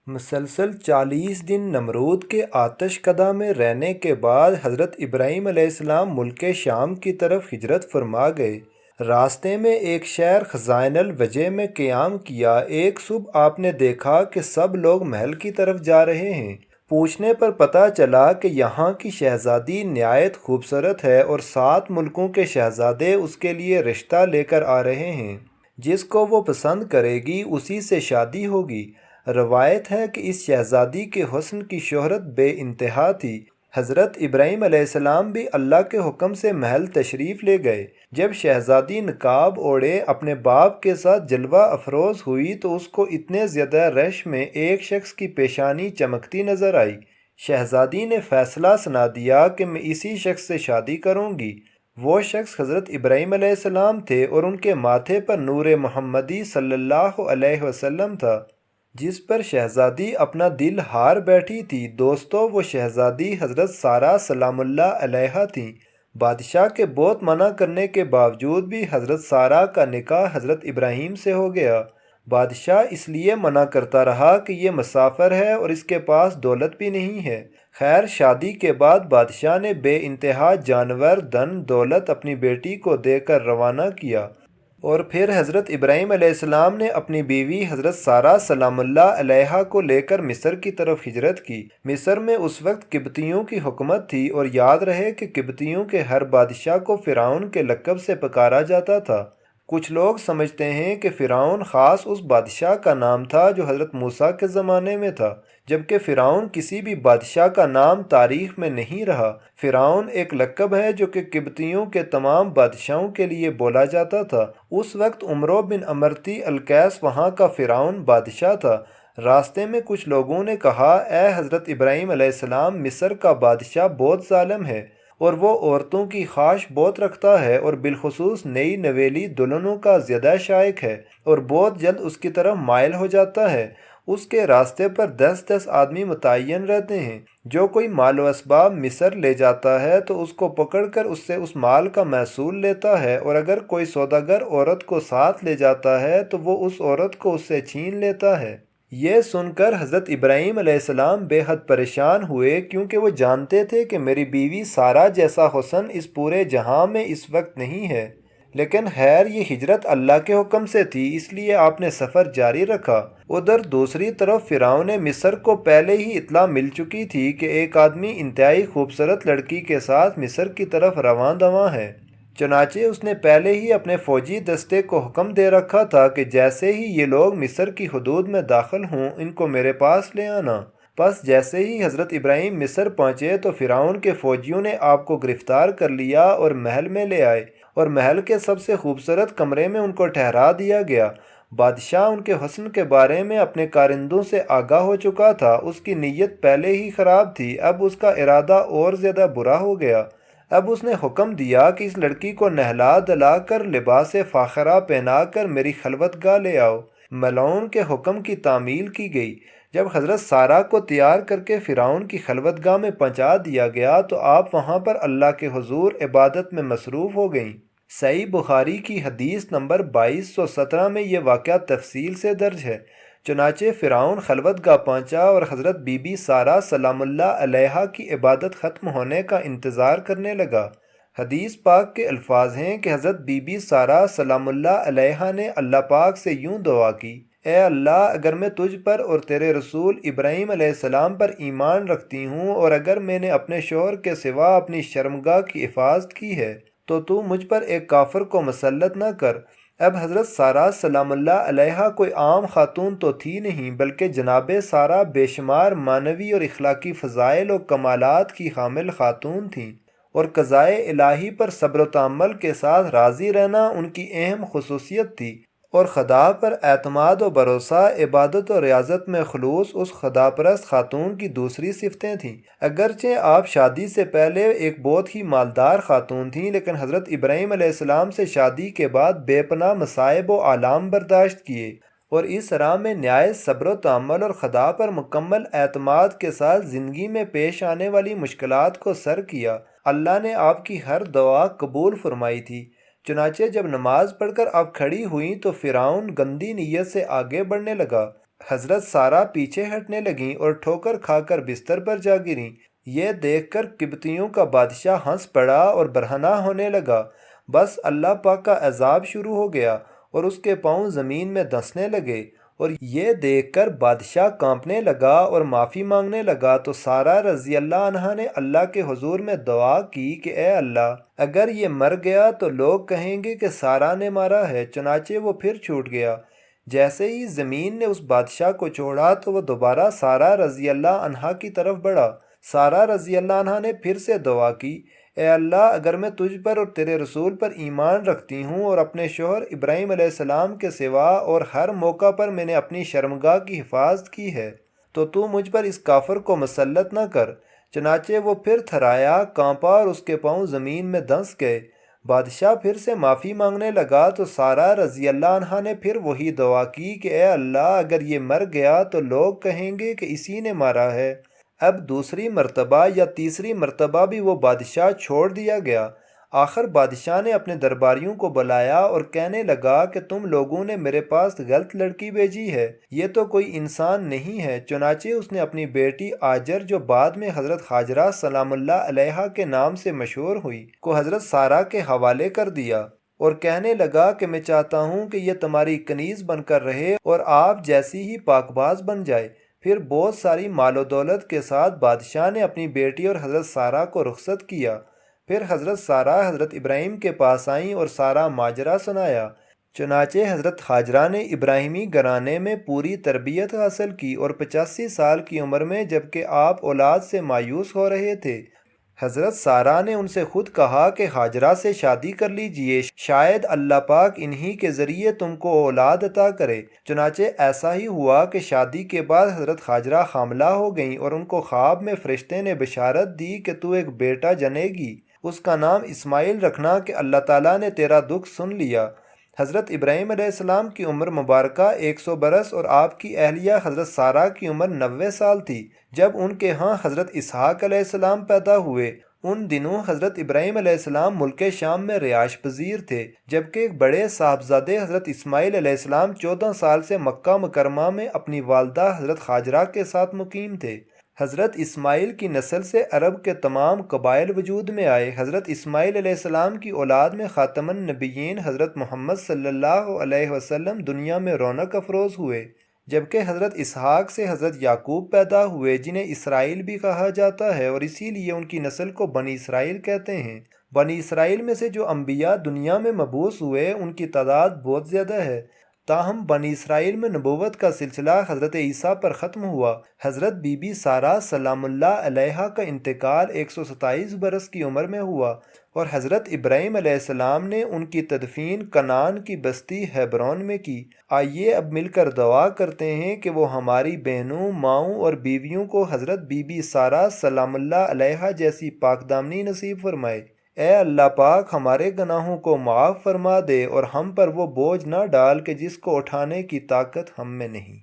مسلسل 40 دن نمرود کے آتش کدہ میں رہنے کے بعد حضرت ابراہیم علیہ السلام ملک شام کی طرف ہجرت فرما گئے۔ راستے میں ایک شہر خزائن الوجہ میں قیام کیا۔ ایک صبح آپ نے دیکھا کہ سب لوگ محل کی طرف جا رہے ہیں۔ پوچھنے پر پتہ چلا کہ یہاں کی شہزادی نہایت خوبصورت ہے اور 7 ملکوں کے شہزادے اس کے لیے رشتہ لے کر آ رہے ہیں۔ جس کو وہ پسند کرے گی اسی سے شادی ہوگی۔ روایت ہے کہ اس شہزادی کے حسن کی شہرت بے انتہا تھی۔ حضرت ابراہیم علیہ السلام بھی اللہ کے حکم سے محل تشریف لے گئے۔ جب شہزادی نقاب اوڑھے اپنے باپ کے ساتھ جلوہ افروز ہوئی تو اس کو اتنے زیادہ رش میں ایک شخص کی پیشانی چمکتی نظر آئی۔ شہزادی نے فیصلہ سنا دیا کہ میں اسی شخص سے شادی کروں گی۔ وہ شخص حضرت ابراہیم علیہ السلام تھے اور ان کے ماتھے پر نور محمدی صلی اللہ علیہ وسلم تھا، جس پر شہزادی اپنا دل ہار بیٹھی تھی۔ دوستو، وہ شہزادی حضرت سارہ سلام اللہ علیہا تھیں۔ بادشاہ کے بہت منع کرنے کے باوجود بھی حضرت سارہ کا نکاح حضرت ابراہیم سے ہو گیا۔ بادشاہ اس لیے منع کرتا رہا کہ یہ مسافر ہے اور اس کے پاس دولت بھی نہیں ہے۔ خیر، شادی کے بعد بادشاہ نے بے انتہا جانور، دھن دولت اپنی بیٹی کو دے کر روانہ کیا، اور پھر حضرت ابراہیم علیہ السلام نے اپنی بیوی حضرت سارہ سلام اللہ علیہا کو لے کر مصر کی طرف ہجرت کی۔ مصر میں اس وقت قبطیوں کی حکومت تھی، اور یاد رہے کہ قبطیوں کے ہر بادشاہ کو فرعون کے لقب سے پکارا جاتا تھا۔ کچھ لوگ سمجھتے ہیں کہ فرعون خاص اس بادشاہ کا نام تھا جو حضرت موسیٰ کے زمانے میں تھا، جبکہ فرعون کسی بھی بادشاہ کا نام تاریخ میں نہیں رہا۔ فرعون ایک لقب ہے جو کہ قبطیوں کے تمام بادشاہوں کے لیے بولا جاتا تھا۔ اس وقت عمرو بن امرتی القیس وہاں کا فرعون بادشاہ تھا۔ راستے میں کچھ لوگوں نے کہا، اے حضرت ابراہیم علیہ السلام، مصر کا بادشاہ بہت ظالم ہے اور وہ عورتوں کی خواہش بہت رکھتا ہے، اور بالخصوص نئی نویلی دلہنوں کا زیادہ شائق ہے، اور بہت جلد اس کی طرف مائل ہو جاتا ہے۔ اس کے راستے پر 10 آدمی متعین رہتے ہیں۔ جو کوئی مال و اسباب مصر لے جاتا ہے تو اس کو پکڑ کر اس سے اس مال کا محصول لیتا ہے، اور اگر کوئی سوداگر عورت کو ساتھ لے جاتا ہے تو وہ اس عورت کو اس سے چھین لیتا ہے۔ یہ سن کر حضرت ابراہیم علیہ السلام بے حد پریشان ہوئے، کیونکہ وہ جانتے تھے کہ میری بیوی سارہ جیسا حسن اس پورے جہاں میں اس وقت نہیں ہے۔ لیکن خیر، یہ ہجرت اللہ کے حکم سے تھی، اس لیے آپ نے سفر جاری رکھا۔ ادھر دوسری طرف فرعون مصر کو پہلے ہی اطلاع مل چکی تھی کہ ایک آدمی انتہائی خوبصورت لڑکی کے ساتھ مصر کی طرف رواں دواں ہے۔ چنانچہ اس نے پہلے ہی اپنے فوجی دستے کو حکم دے رکھا تھا کہ جیسے ہی یہ لوگ مصر کی حدود میں داخل ہوں ان کو میرے پاس لے آنا۔ بس جیسے ہی حضرت ابراہیم مصر پہنچے تو فرعون کے فوجیوں نے آپ کو گرفتار کر لیا اور محل میں لے آئے، اور محل کے سب سے خوبصورت کمرے میں ان کو ٹھہرا دیا گیا۔ بادشاہ ان کے حسن کے بارے میں اپنے کارندوں سے آگاہ ہو چکا تھا۔ اس کی نیت پہلے ہی خراب تھی، اب اس کا ارادہ اور زیادہ برا ہو گیا۔ اب اس نے حکم دیا کہ اس لڑکی کو نہلا دھلا کر لباس فاخرہ پہنا کر میری خلوت گاہ لے آؤ۔ ملعون کے حکم کی تعمیل کی گئی۔ جب حضرت سارہ کو تیار کر کے فرعون کی خلوت گاہ میں پہنچا دیا گیا تو آپ وہاں پر اللہ کے حضور عبادت میں مصروف ہو گئیں۔ صحیح بخاری کی حدیث نمبر 2217 میں یہ واقعہ تفصیل سے درج ہے۔ چنانچہ فرعون خلوت گاہ پہنچا اور حضرت بی بی سارہ سلام اللہ علیہا کی عبادت ختم ہونے کا انتظار کرنے لگا۔ حدیث پاک کے الفاظ ہیں کہ حضرت بی بی سارہ سلام اللہ علیہا نے اللہ پاک سے یوں دعا کی، اے اللہ، اگر میں تجھ پر اور تیرے رسول ابراہیم علیہ السلام پر ایمان رکھتی ہوں، اور اگر میں نے اپنے شوہر کے سوا اپنی شرمگاہ کی حفاظت کی ہے تو تو مجھ پر ایک کافر کو مسلط نہ کر۔ اب حضرت سارہ سلام اللہ علیہا کوئی عام خاتون تو تھی نہیں، بلکہ جناب سارہ بے شمار معنوی اور اخلاقی فضائل و کمالات کی حامل خاتون تھیں، اور قضائے الہی پر صبر و تحمل کے ساتھ راضی رہنا ان کی اہم خصوصیت تھی، اور خدا پر اعتماد و بھروسہ، عبادت و ریاضت میں خلوص اس خدا پرست خاتون کی دوسری صفتیں تھیں۔ اگرچہ آپ شادی سے پہلے ایک بہت ہی مالدار خاتون تھیں، لیکن حضرت ابراہیم علیہ السلام سے شادی کے بعد بے پناہ مصائب و آلام برداشت کیے، اور اس راہ میں نہایت صبر و تحمل اور خدا پر مکمل اعتماد کے ساتھ زندگی میں پیش آنے والی مشکلات کو سر کیا۔ اللہ نے آپ کی ہر دعا قبول فرمائی تھی۔ چنانچہ جب نماز پڑھ کر آپ کھڑی ہوئیں تو فرعون گندی نیت سے آگے بڑھنے لگا۔ حضرت سارہ پیچھے ہٹنے لگیں اور ٹھوکر کھا کر بستر پر جا گریں۔ یہ دیکھ کر قبطیوں کا بادشاہ ہنس پڑا اور برہنہ ہونے لگا۔ بس اللہ پاک کا عذاب شروع ہو گیا اور اس کے پاؤں زمین میں دھنسنے لگے، اور یہ دیکھ کر بادشاہ کانپنے لگا اور معافی مانگنے لگا۔ تو سارہ رضی اللہ عنہا نے اللہ کے حضور میں دعا کی کہ اے اللہ، اگر یہ مر گیا تو لوگ کہیں گے کہ سارہ نے مارا ہے۔ چنانچہ وہ پھر چھوٹ گیا۔ جیسے ہی زمین نے اس بادشاہ کو چھوڑا تو وہ دوبارہ سارہ رضی اللہ عنہا کی طرف بڑھا۔ سارہ رضی اللہ عنہا نے پھر سے دعا کی، اے اللہ، اگر میں تجھ پر اور تیرے رسول پر ایمان رکھتی ہوں اور اپنے شوہر ابراہیم علیہ السلام کے سوا اور ہر موقع پر میں نے اپنی شرمگاہ کی حفاظت کی ہے، تو تو مجھ پر اس کافر کو مسلط نہ کر۔ چنانچہ وہ پھر تھرایا، کانپا اور اس کے پاؤں زمین میں دھنس گئے۔ بادشاہ پھر سے معافی مانگنے لگا تو سارہ رضی اللہ عنہا نے پھر وہی دعا کی کہ اے اللہ، اگر یہ مر گیا تو لوگ کہیں گے کہ اسی نے مارا ہے۔ اب دوسری مرتبہ یا تیسری مرتبہ بھی وہ بادشاہ چھوڑ دیا گیا۔ آخر بادشاہ نے اپنے درباریوں کو بلایا اور کہنے لگا کہ تم لوگوں نے میرے پاس غلط لڑکی بھیجی ہے، یہ تو کوئی انسان نہیں ہے۔ چنانچہ اس نے اپنی بیٹی آجر، جو بعد میں حضرت ہاجرہ سلام اللہ علیہا کے نام سے مشہور ہوئی، کو حضرت سارہ کے حوالے کر دیا، اور کہنے لگا کہ میں چاہتا ہوں کہ یہ تمہاری کنیز بن کر رہے اور آپ جیسی ہی پاک باز بن جائے۔ پھر بہت ساری مال و دولت کے ساتھ بادشاہ نے اپنی بیٹی اور حضرت سارہ کو رخصت کیا۔ پھر حضرت سارہ حضرت ابراہیم کے پاس آئیں اور سارا ماجرا سنایا۔ چنانچہ حضرت ہاجرہ نے ابراہیمی گھرانے میں پوری تربیت حاصل کی، اور 85 سال کی عمر میں جبکہ آپ اولاد سے مایوس ہو رہے تھے، حضرت سارہ نے ان سے خود کہا کہ ہاجرہ سے شادی کر لیجئے، شاید اللہ پاک انہی کے ذریعے تم کو اولاد عطا کرے۔ چنانچہ ایسا ہی ہوا کہ شادی کے بعد حضرت ہاجرہ حاملہ ہو گئیں، اور ان کو خواب میں فرشتے نے بشارت دی کہ تو ایک بیٹا جنے گی، اس کا نام اسماعیل رکھنا کہ اللہ تعالیٰ نے تیرا دکھ سن لیا۔ حضرت ابراہیم علیہ السلام کی عمر مبارکہ 100 برس اور آپ کی اہلیہ حضرت سارہ کی عمر 90 سال تھی جب ان کے ہاں حضرت اسحاق علیہ السلام پیدا ہوئے۔ ان دنوں حضرت ابراہیم علیہ السلام ملک شام میں رہائش پذیر تھے، جبکہ ایک بڑے صاحبزادے حضرت اسماعیل علیہ السلام 14 سال سے مکہ مکرمہ میں اپنی والدہ حضرت ہاجرہ کے ساتھ مقیم تھے۔ حضرت اسماعیل کی نسل سے عرب کے تمام قبائل وجود میں آئے۔ حضرت اسماعیل علیہ السلام کی اولاد میں خاتم النبیین حضرت محمد صلی اللہ علیہ وسلم دنیا میں رونق افروز ہوئے، جبکہ حضرت اسحاق سے حضرت یعقوب پیدا ہوئے، جنہیں اسرائیل بھی کہا جاتا ہے، اور اسی لیے ان کی نسل کو بنی اسرائیل کہتے ہیں۔ بنی اسرائیل میں سے جو انبیاء دنیا میں مبعوث ہوئے ان کی تعداد بہت زیادہ ہے، تاہم بنی اسرائیل میں نبوت کا سلسلہ حضرت عیسیٰ پر ختم ہوا۔ حضرت بی بی سارہ سلام اللہ علیہا کا انتقال 127 برس کی عمر میں ہوا، اور حضرت ابراہیم علیہ السلام نے ان کی تدفین کنعان کی بستی ہیبرون میں کی۔ آئیے اب مل کر دعا کرتے ہیں کہ وہ ہماری بہنوں، ماؤں اور بیویوں کو حضرت بی بی سارہ سلام اللہ علیہا جیسی پاک دامنی نصیب فرمائے۔ اے اللہ پاک، ہمارے گناہوں کو معاف فرما دے اور ہم پر وہ بوجھ نہ ڈال کہ جس کو اٹھانے کی طاقت ہم میں نہیں۔